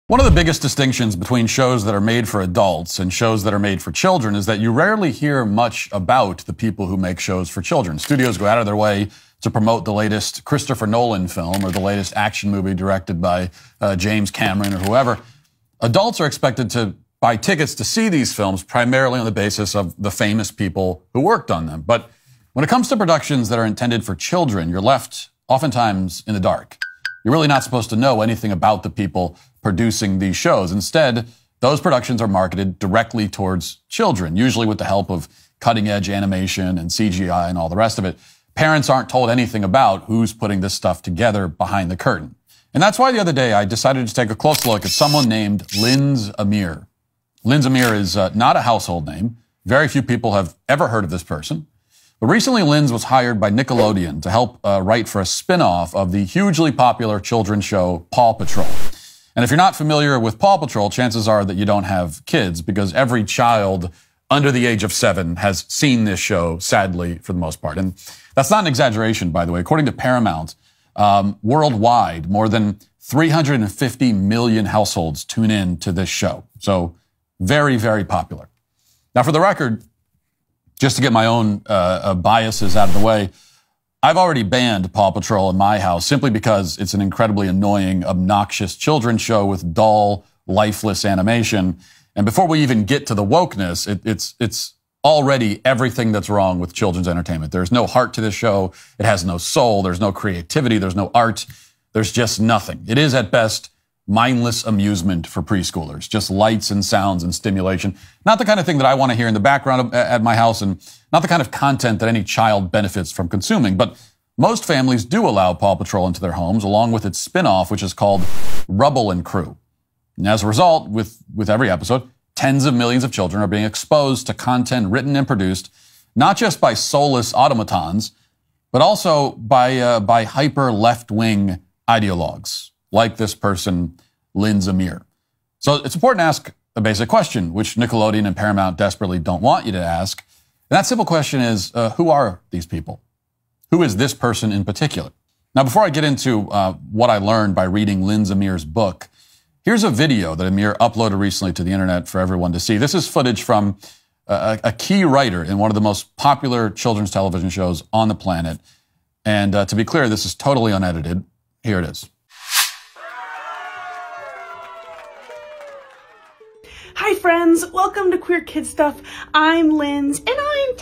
One of the biggest distinctions between shows that are made for adults and shows that are made for children is that you rarely hear much about the people who make shows for children. Studios go out of their way to promote the latest Christopher Nolan film or the latest action movie directed by James Cameron or whoever. Adults are expected to buy tickets to see these films primarily on the basis of the famous people who worked on them. But when it comes to productions that are intended for children, you're left oftentimes in the dark. You're really not supposed to know anything about the people producing these shows. Instead, those productions are marketed directly towards children, usually with the help of cutting-edge animation and CGI and all the rest of it. Parents aren't told anything about who's putting this stuff together behind the curtain. And that's why the other day I decided to take a close look at someone named Linz Amir. Linz Amir is not a household name. Very few people have ever heard of this person. But recently, Linz was hired by Nickelodeon to help write for a spin-off of the hugely popular children's show Paw Patrol. And if you're not familiar with Paw Patrol, chances are that you don't have kids, because every child under the age of 7 has seen this show, sadly, for the most part. And that's not an exaggeration, by the way. According to Paramount, worldwide, more than 350 million households tune in to this show. So very, very popular. Now, for the record, just to get my own biases out of the way, I've already banned Paw Patrol in my house simply because it's an incredibly annoying, obnoxious children's show with dull, lifeless animation. And before we even get to the wokeness, it's already everything that's wrong with children's entertainment. There's no heart to this show. It has no soul. There's no creativity. There's no art. There's just nothing. It is, at best, mindless amusement for preschoolers, just lights and sounds and stimulation. Not the kind of thing that I want to hear in the background at my house, and not the kind of content that any child benefits from consuming. But most families do allow Paw Patrol into their homes, along with its spin-off, which is called Rubble and Crew. And as a result, with every episode, tens of millions of children are being exposed to content written and produced, not just by soulless automatons, but also by hyper left-wing ideologues, like this person, Linz Amir. So it's important to ask a basic question, which Nickelodeon and Paramount desperately don't want you to ask. And that simple question is, who are these people? Who is this person in particular? Now, before I get into what I learned by reading Linz Amir's book, here's a video that Amir uploaded recently to the internet for everyone to see. This is footage from a key writer in one of the most popular children's television shows on the planet. And to be clear, this is totally unedited. Here it is. Hi friends, welcome to Queer Kid Stuff. I'm Linz and I'm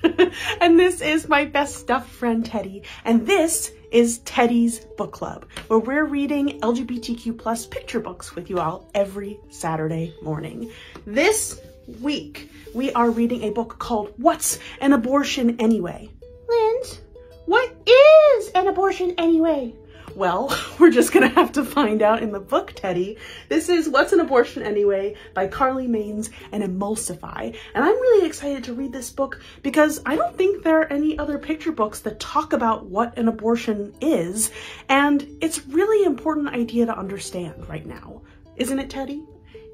Teddy. And this is my best stuffed friend Teddy. And this is Teddy's Book Club, where we're reading LGBTQ+ picture books with you all every Saturday morning. This week, we are reading a book called What's an Abortion Anyway? Linz, what is an abortion anyway? Well, we're just gonna have to find out in the book, Teddy. This is What's an Abortion Anyway by Carly Maines and Emulsify. And I'm really excited to read this book because I don't think there are any other picture books that talk about what an abortion is. And it's really important idea to understand right now. Isn't it, Teddy?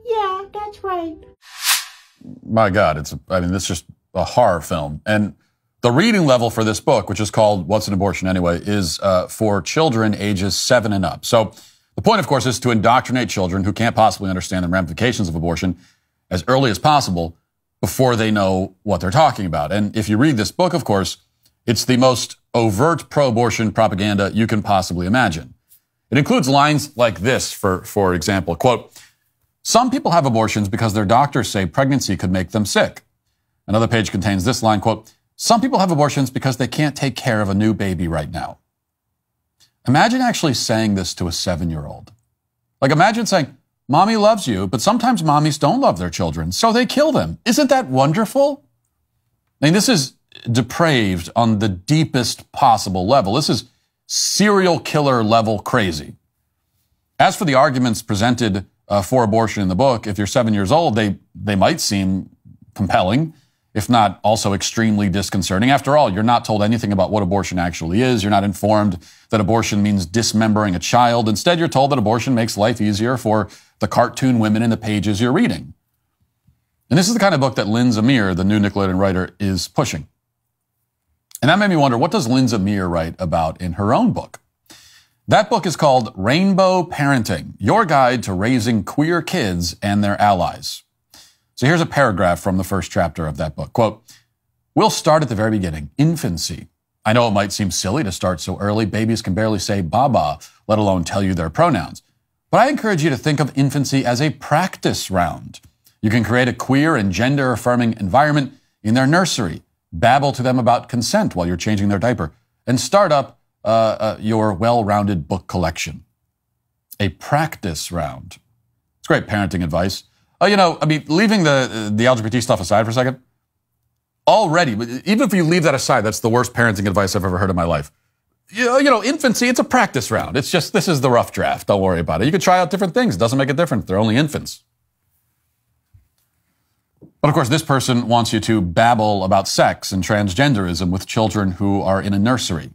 Yeah, that's right. My God, this is just a horror film. And the reading level for this book, which is called What's an Abortion Anyway, is for children ages 7 and up. So the point, of course, is to indoctrinate children who can't possibly understand the ramifications of abortion as early as possible before they know what they're talking about. And if you read this book, of course, it's the most overt pro-abortion propaganda you can possibly imagine. It includes lines like this, for example, quote, "Some people have abortions because their doctors say pregnancy could make them sick." Another page contains this line, quote, "Some people have abortions because they can't take care of a new baby right now." Imagine actually saying this to a 7-year-old. Like, imagine saying, "Mommy loves you, but sometimes mommies don't love their children, so they kill them. Isn't that wonderful?" I mean, this is depraved on the deepest possible level. This is serial killer level crazy. As for the arguments presented for abortion in the book, if you're 7 years old, they might seem compelling, if not also extremely disconcerting. After all, you're not told anything about what abortion actually is. You're not informed that abortion means dismembering a child. Instead, you're told that abortion makes life easier for the cartoon women in the pages you're reading. And this is the kind of book that Linz Amir, the new Nickelodeon writer, is pushing. And that made me wonder, what does Linz Amir write about in her own book? That book is called Rainbow Parenting, Your Guide to Raising Queer Kids and Their Allies. So here's a paragraph from the first chapter of that book. Quote, "We'll start at the very beginning, infancy. I know it might seem silly to start so early. Babies can barely say baba, let alone tell you their pronouns. But I encourage you to think of infancy as a practice round. You can create a queer and gender-affirming environment in their nursery, babble to them about consent while you're changing their diaper, and start up your well-rounded book collection." A practice round. It's great parenting advice. Leaving the LGBT stuff aside for a second, already, even if you leave that aside, that's the worst parenting advice I've ever heard in my life. Infancy, it's a practice round. It's just, this is the rough draft. Don't worry about it. You can try out different things. It doesn't make a difference. They're only infants. But of course, this person wants you to babble about sex and transgenderism with children who are in a nursery.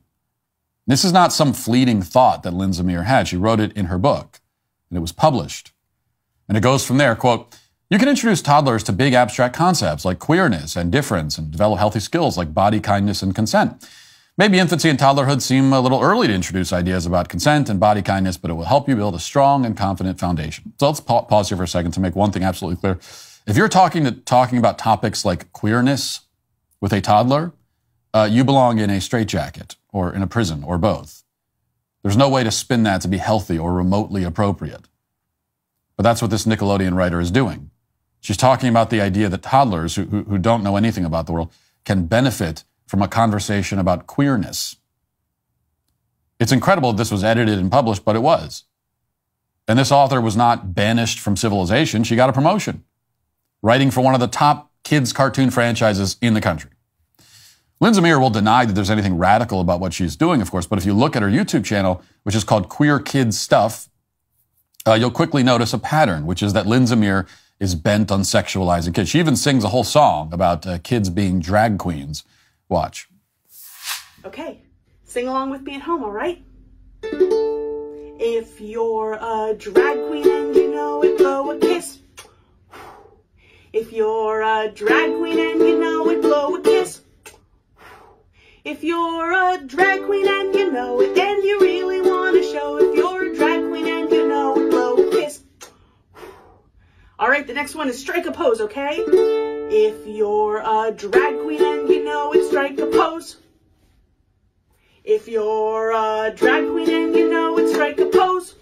This is not some fleeting thought that Lynn Zamir had. She wrote it in her book, and it was published. And it goes from there, quote, "You can introduce toddlers to big abstract concepts like queerness and difference and develop healthy skills like body kindness and consent. Maybe infancy and toddlerhood seem a little early to introduce ideas about consent and body kindness, but it will help you build a strong and confident foundation." So let's pause here for a second to make one thing absolutely clear. If you're talking about topics like queerness with a toddler, you belong in a straitjacket or in a prison or both. There's no way to spin that to be healthy or remotely appropriate. But that's what this Nickelodeon writer is doing. She's talking about the idea that toddlers who don't know anything about the world can benefit from a conversation about queerness. It's incredible that this was edited and published, but it was. And this author was not banished from civilization. She got a promotion, writing for one of the top kids' cartoon franchises in the country. Lynn Zamir will deny that there's anything radical about what she's doing, of course, but if you look at her YouTube channel, which is called Queer Kids Stuff, you'll quickly notice a pattern, which is that Lynn Zamir is bent on sexualizing kids. She even sings a whole song about kids being drag queens. Watch. Okay, sing along with me at home, all right? If you're a drag queen and you know it, blow a kiss. If you're a drag queen and you know it, blow a kiss. If you're a drag queen and you know it, and you really want to show, if you're a drag queen and you know it, blow a kiss. All right, the next one is strike a pose, okay? If you're a drag queen and you know it, strike a pose. If you're a drag queen and you know it, strike a pose.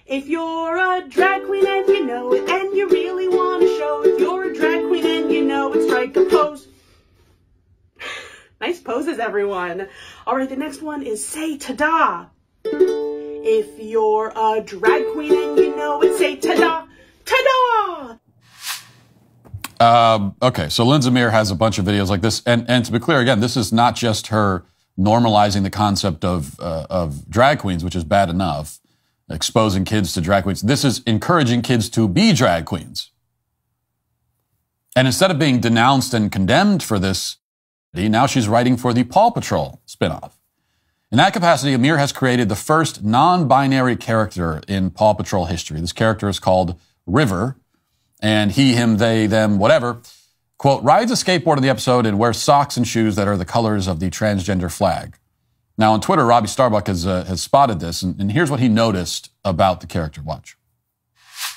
If you're a drag queen and you know it, and you really want to show, if you're a drag queen and you know it, strike a pose. Nice poses, everyone. All right, the next one is say ta-da. If you're a drag queen and you know it, say ta-da, ta-da. Okay, so Lynn Zamir has a bunch of videos like this, and to be clear, again, this is not just her normalizing the concept of drag queens, which is bad enough, exposing kids to drag queens. This is encouraging kids to be drag queens. And instead of being denounced and condemned for this, now she's writing for the Paw Patrol spinoff. In that capacity, Amir has created the first non-binary character in Paw Patrol history. This character is called River, and he, him, they, them, whatever, quote, rides a skateboard in the episode and wears socks and shoes that are the colors of the transgender flag. Now, on Twitter, Robbie Starbuck has spotted this, and here's what he noticed about the character. Watch.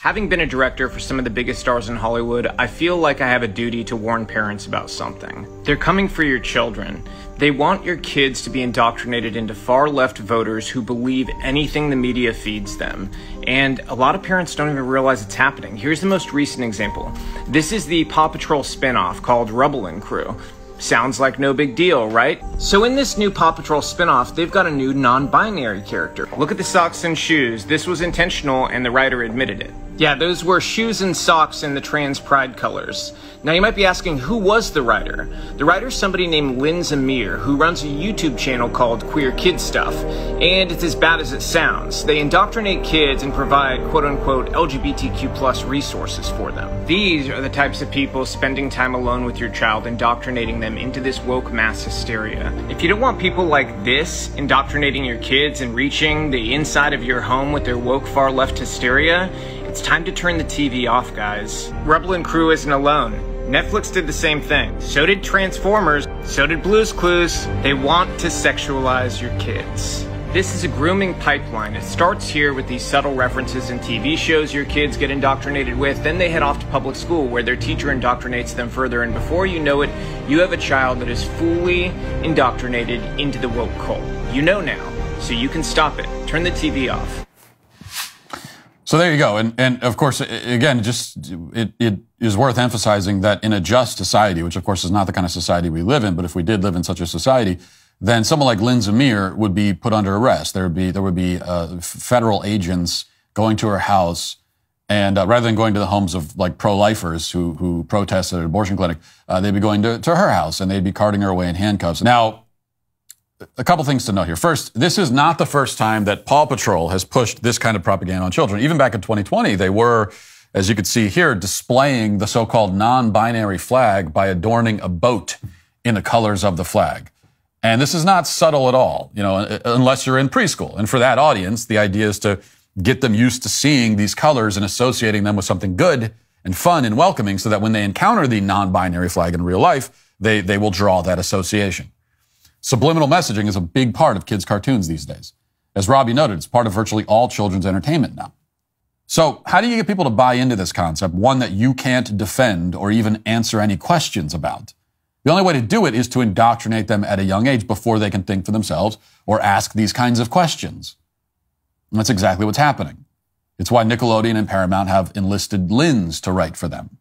Having been a director for some of the biggest stars in Hollywood, I feel like I have a duty to warn parents about something. They're coming for your children. They want your kids to be indoctrinated into far-left voters who believe anything the media feeds them. And a lot of parents don't even realize it's happening. Here's the most recent example. This is the Paw Patrol spinoff called Rubble and Crew. Sounds like no big deal, right? So in this new Paw Patrol spinoff, they've got a new non-binary character. Look at the socks and shoes. This was intentional, and the writer admitted it. Yeah, those were shoes and socks in the trans pride colors. Now you might be asking, who was the writer? The writer's somebody named Lynn Zamir, who runs a YouTube channel called Queer Kid Stuff. And it's as bad as it sounds. They indoctrinate kids and provide quote-unquote LGBTQ+ resources for them. These are the types of people spending time alone with your child, indoctrinating them into this woke mass hysteria. If you don't want people like this indoctrinating your kids and reaching the inside of your home with their woke far-left hysteria, it's time to turn the TV off, guys. Rubble and Crew isn't alone. Netflix did the same thing. So did Transformers. So did Blue's Clues. They want to sexualize your kids. This is a grooming pipeline. It starts here with these subtle references in TV shows your kids get indoctrinated with. Then they head off to public school where their teacher indoctrinates them further. And before you know it, you have a child that is fully indoctrinated into the woke cult. You know now, so you can stop it. Turn the TV off. So there you go. And of course, again, it is worth emphasizing that in a just society, which of course is not the kind of society we live in, but if we did live in such a society, then someone like Lynn Zamir would be put under arrest. There would be federal agents going to her house, and rather than going to the homes of like pro-lifers who protest at an abortion clinic, they'd be going to her house and they'd be carting her away in handcuffs. Now, a couple things to note here. First, this is not the first time that Paw Patrol has pushed this kind of propaganda on children. Even back in 2020, they were, as you can see here, displaying the so-called non-binary flag by adorning a boat in the colors of the flag. And this is not subtle at all, unless you're in preschool. And for that audience, the idea is to get them used to seeing these colors and associating them with something good and fun and welcoming so that when they encounter the non-binary flag in real life, they will draw that association. Subliminal messaging is a big part of kids' cartoons these days. As Robbie noted, it's part of virtually all children's entertainment now. So how do you get people to buy into this concept, one that you can't defend or even answer any questions about? The only way to do it is to indoctrinate them at a young age before they can think for themselves or ask these kinds of questions. And that's exactly what's happening. It's why Nickelodeon and Paramount have enlisted Lynn's to write for them.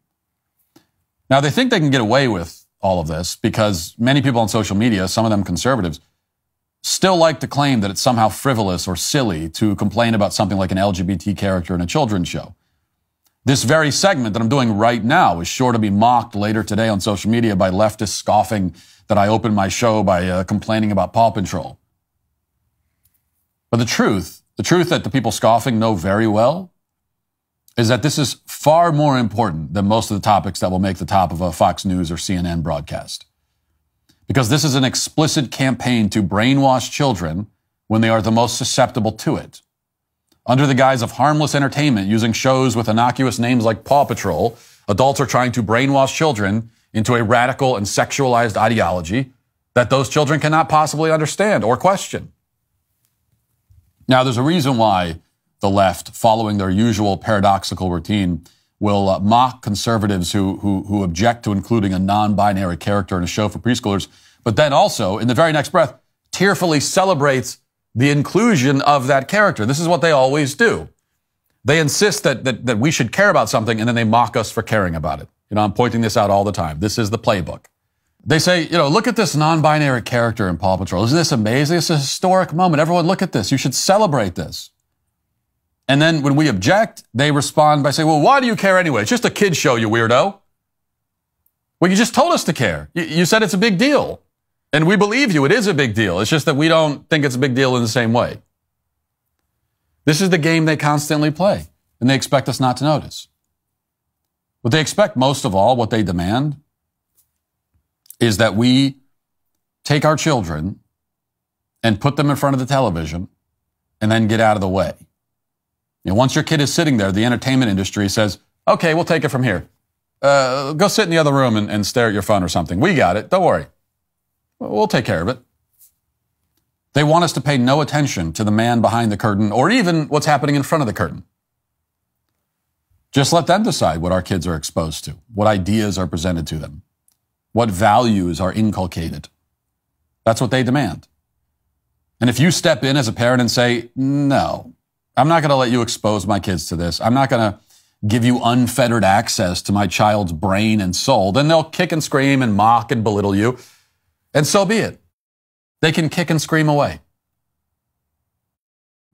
Now, they think they can get away with all of this because many people on social media, some of them conservatives, still like to claim that it's somehow frivolous or silly to complain about something like an LGBT character in a children's show. This very segment that I'm doing right now is sure to be mocked later today on social media by leftists scoffing that I opened my show by complaining about Paw Patrol. But the truth that the people scoffing know very well is that this is far more important than most of the topics that will make the top of a Fox News or CNN broadcast. Because this is an explicit campaign to brainwash children when they are the most susceptible to it. Under the guise of harmless entertainment, using shows with innocuous names like Paw Patrol, adults are trying to brainwash children into a radical and sexualized ideology that those children cannot possibly understand or question. Now, there's a reason why the left, following their usual paradoxical routine, will mock conservatives who object to including a non-binary character in a show for preschoolers, but then also, in the very next breath, tearfully celebrates the inclusion of that character. This is what they always do. They insist that we should care about something, and then they mock us for caring about it. I'm pointing this out all the time. This is the playbook. They say, look at this non-binary character in Paw Patrol. Isn't this amazing? It's a historic moment. Everyone look at this. You should celebrate this. And then when we object, they respond by saying, well, why do you care anyway? It's just a kid's show, you weirdo. Well, you just told us to care. You said it's a big deal. And we believe you. It is a big deal. It's just that we don't think it's a big deal in the same way. This is the game they constantly play, and they expect us not to notice. What they expect most of all, what they demand, is that we take our children and put them in front of the television and then get out of the way. Once your kid is sitting there, the entertainment industry says, okay, we'll take it from here. Go sit in the other room and stare at your phone or something. We got it. Don't worry. We'll take care of it. They want us to pay no attention to the man behind the curtain or even what's happening in front of the curtain. Just let them decide what our kids are exposed to, what ideas are presented to them, what values are inculcated. That's what they demand. And if you step in as a parent and say, no, I'm not going to let you expose my kids to this. I'm not going to give you unfettered access to my child's brain and soul, then they'll kick and scream and mock and belittle you. And so be it. They can kick and scream away.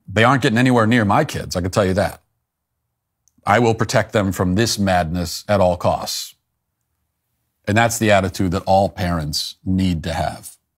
They aren't getting anywhere near my kids, I can tell you that. I will protect them from this madness at all costs. And that's the attitude that all parents need to have.